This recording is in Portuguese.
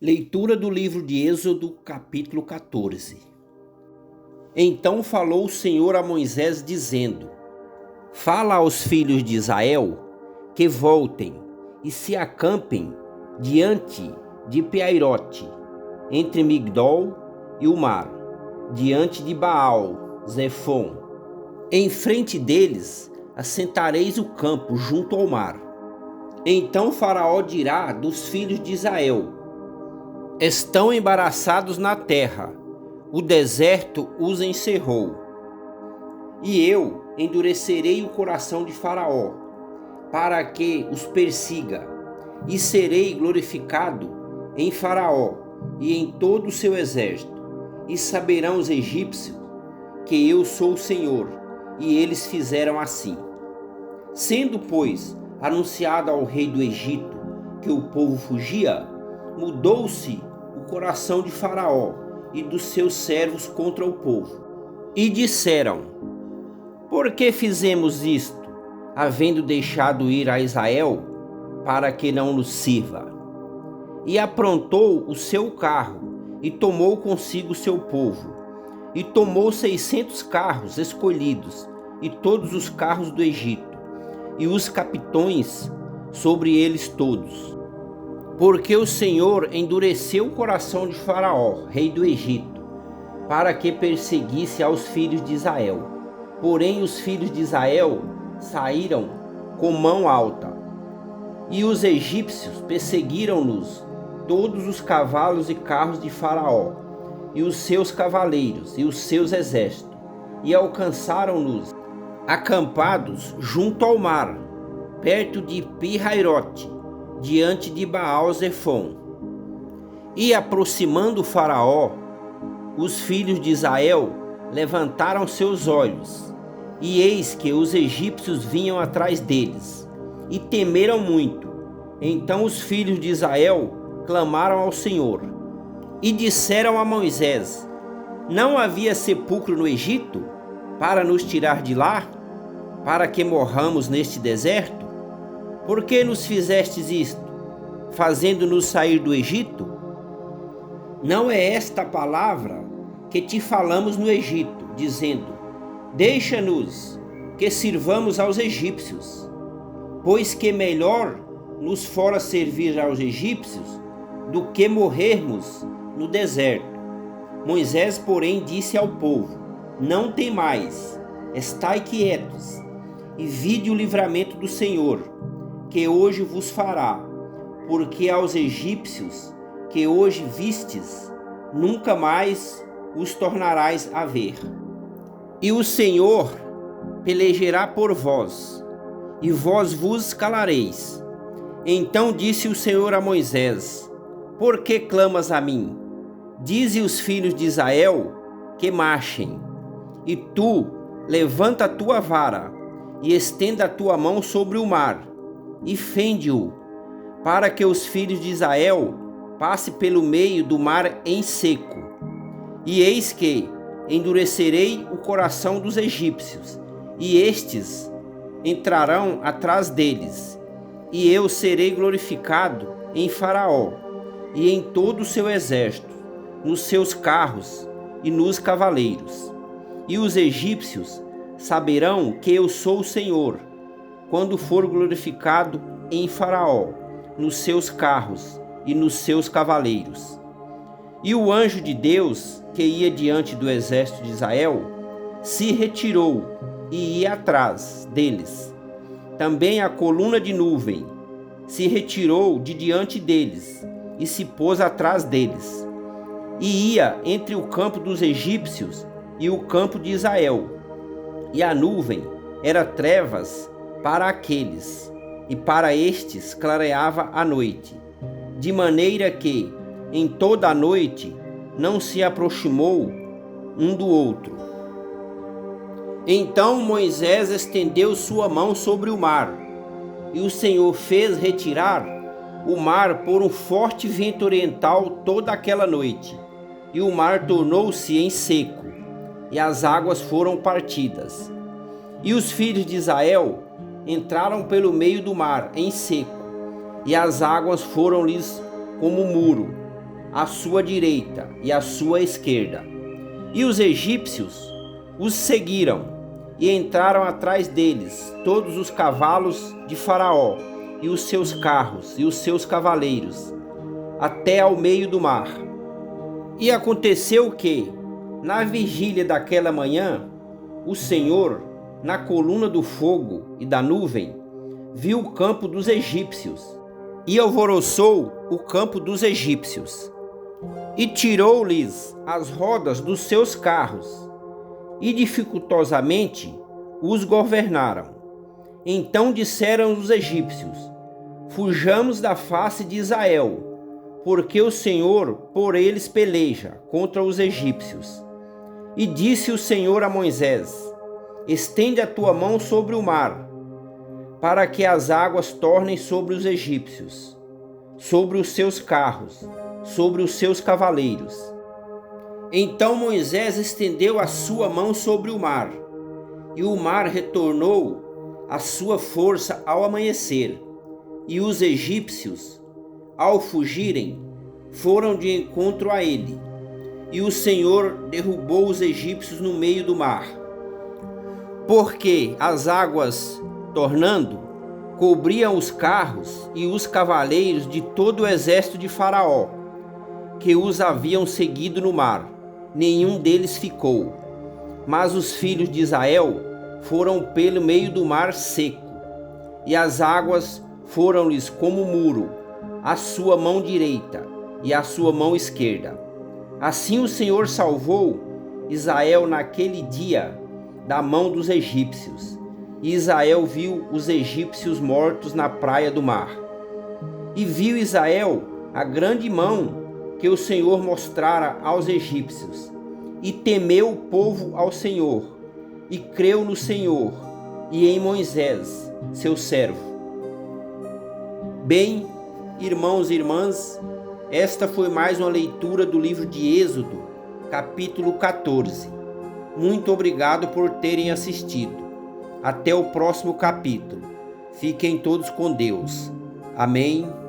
Leitura do livro de Êxodo, capítulo 14. Então falou o Senhor a Moisés, dizendo: Fala aos filhos de Israel que voltem e se acampem diante de Piairote, entre Migdol e o mar, diante de Baal Zefon. Em frente deles assentareis o campo junto ao mar. Então Faraó dirá dos filhos de Israel: Estão embaraçados na terra, o deserto os encerrou. E eu endurecerei o coração de Faraó, para que os persiga, e serei glorificado em Faraó e em todo o seu exército. E saberão os egípcios que eu sou o Senhor, e eles fizeram assim. Sendo, pois, anunciado ao rei do Egito que o povo fugia, mudou-se o coração de Faraó e dos seus servos contra o povo. E disseram: Por que fizemos isto, havendo deixado ir a Israel, para que não nos sirva? E aprontou o seu carro, e tomou consigo o seu povo, e tomou 600 carros escolhidos, e todos os carros do Egito, e os capitões sobre eles todos. Porque o Senhor endureceu o coração de Faraó, rei do Egito, para que perseguisse aos filhos de Israel. Porém os filhos de Israel saíram com mão alta. E os egípcios perseguiram-nos todos os cavalos e carros de Faraó, e os seus cavaleiros, e os seus exércitos, e alcançaram-nos acampados junto ao mar, perto de Pi-Hairote, diante de Baal Zefon. E aproximando Faraó, os filhos de Israel levantaram seus olhos, e eis que os egípcios vinham atrás deles, e temeram muito. Então os filhos de Israel clamaram ao Senhor, e disseram a Moisés: Não havia sepulcro no Egito, para nos tirar de lá, para que morramos neste deserto? Por que nos fizestes isto, fazendo-nos sair do Egito? Não é esta a palavra que te falamos no Egito, dizendo: Deixa-nos que sirvamos aos egípcios, pois que melhor nos fora servir aos egípcios do que morrermos no deserto. Moisés, porém, disse ao povo: Não temais, estai quietos, e vide o livramento do Senhor, que hoje vos fará, porque aos egípcios que hoje vistes, nunca mais os tornarás a ver. E o Senhor pelejará por vós, e vós vos calareis. Então disse o Senhor a Moisés: Por que clamas a mim? Dize os filhos de Israel que marchem. E tu, levanta a tua vara, e estenda a tua mão sobre o mar, e fende-o, para que os filhos de Israel passem pelo meio do mar em seco. E eis que endurecerei o coração dos egípcios, e estes entrarão atrás deles, e eu serei glorificado em Faraó e em todo o seu exército, nos seus carros e nos cavaleiros. E os egípcios saberão que eu sou o Senhor, quando for glorificado em Faraó, nos seus carros e nos seus cavaleiros. E o anjo de Deus, que ia diante do exército de Israel, se retirou e ia atrás deles. Também a coluna de nuvem se retirou de diante deles e se pôs atrás deles. E ia entre o campo dos egípcios e o campo de Israel. E a nuvem era trevas para aqueles, e para estes clareava a noite, de maneira que, em toda a noite, não se aproximou um do outro. Então Moisés estendeu sua mão sobre o mar, e o Senhor fez retirar o mar por um forte vento oriental toda aquela noite, e o mar tornou-se em seco, e as águas foram partidas. E os filhos de Israel entraram pelo meio do mar em seco, e as águas foram-lhes como muro, à sua direita e à sua esquerda. E os egípcios os seguiram e entraram atrás deles todos os cavalos de Faraó e os seus carros e os seus cavaleiros, até ao meio do mar. E aconteceu que, na vigília daquela manhã, o Senhor, na coluna do fogo e da nuvem, viu o campo dos egípcios e alvoroçou o campo dos egípcios, e tirou-lhes as rodas dos seus carros, e dificultosamente os governaram. Então disseram os egípcios: fujamos da face de Israel, porque o Senhor por eles peleja contra os egípcios. E disse o Senhor a Moisés: estende a tua mão sobre o mar, para que as águas tornem sobre os egípcios, sobre os seus carros, sobre os seus cavaleiros. Então Moisés estendeu a sua mão sobre o mar, e o mar retornou a sua força ao amanhecer, e os egípcios, ao fugirem, foram de encontro a ele, e o Senhor derrubou os egípcios no meio do mar, porque as águas, tornando, cobriam os carros e os cavaleiros de todo o exército de Faraó, que os haviam seguido no mar. Nenhum deles ficou. Mas os filhos de Israel foram pelo meio do mar seco, e as águas foram-lhes como muro, à sua mão direita e à sua mão esquerda. Assim o Senhor salvou Israel naquele dia da mão dos egípcios, e Israel viu os egípcios mortos na praia do mar. E viu Israel a grande mão que o Senhor mostrara aos egípcios, e temeu o povo ao Senhor, e creu no Senhor e em Moisés, seu servo. Bem, irmãos e irmãs, esta foi mais uma leitura do livro de Êxodo, capítulo 14. Muito obrigado por terem assistido. Até o próximo capítulo. Fiquem todos com Deus. Amém.